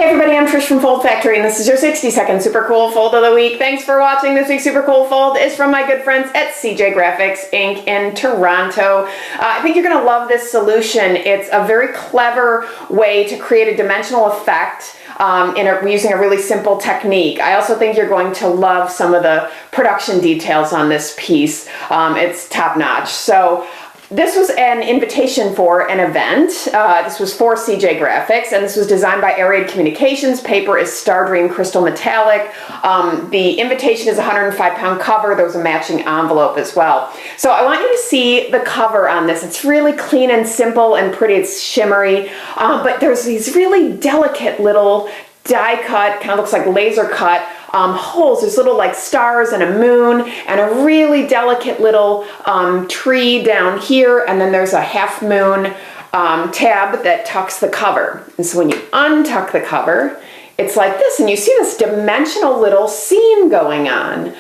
Hey everybody, I'm Trish from Foldfactory, and this is your 60-second super cool fold of the week. Thanks for watching. This week's super cool fold is from my good friends at CJ Graphics Inc. in Toronto. I think you're going to love this solution. It's a very clever way to create a dimensional effect using a really simple technique. I also think you're going to love some of the production details on this piece. It's top-notch. So this was an invitation for an event. This was for CJ Graphics, and this was designed by Aerated Communications. Paper is Star Dream Crystal Metallic. The invitation is a 105-pound cover. There was a matching envelope as well. So I want you to see the cover on this. It's really clean and simple and pretty. It's shimmery, but there's these really delicate little die cut, kind of looks like laser cut holes. There's little like stars and a moon and a really delicate little tree down here, and then there's a half moon tab that tucks the cover. And so when you untuck the cover, it's like this, and you see this dimensional little scene going on.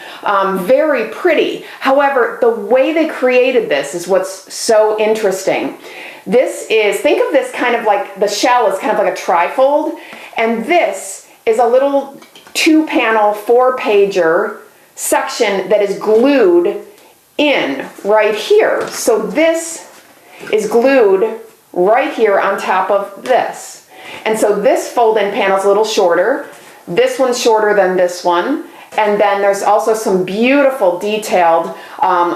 Very pretty. However, the way they created this is what's so interesting. This is, think of this kind of like, the shell is kind of like a trifold, and this is a little 2-panel 4-pager section that is glued in right here. So this is glued right here on top of this. And so this fold-in panel is a little shorter. This one's shorter than this one. And then there's also some beautiful detailed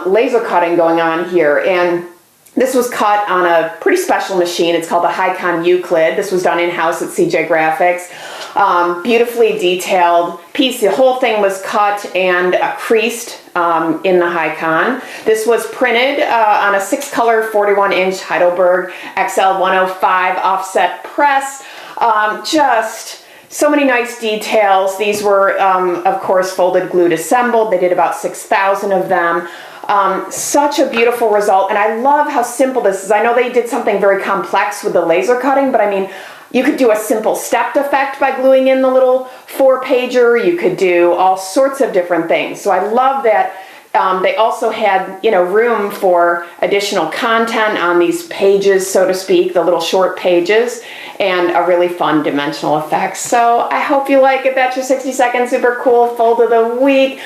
laser cutting going on here. And this was cut on a pretty special machine. It's called the Hicon Euclid. This was done in-house at CJ Graphics. Beautifully detailed piece. The whole thing was cut and creased in the Hicon. This was printed on a 6-color 41-inch Heidelberg XL 105 offset press. Just so many nice details. These were, of course, folded, glued, assembled. They did about 6,000 of them. Such a beautiful result, and I love how simple this is. I know they did something very complex with the laser cutting, but I mean, you could do a simple stepped effect by gluing in the little 4-pager. You could do all sorts of different things. So I love that they also had, room for additional content on these pages, so to speak, the little short pages, and a really fun dimensional effect. So I hope you like it. That's your 60-second super cool fold of the week.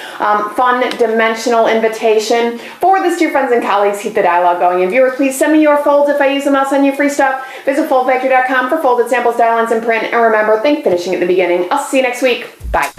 Fun dimensional invitation. Forward this to your friends and colleagues. Keep the dialogue going. And viewers, please send me your folds. If I use them, I'll send you free stuff. Visit foldfactory.com for folded samples, dial-ins, and print. And remember, think finishing at the beginning. I'll see you next week. Bye.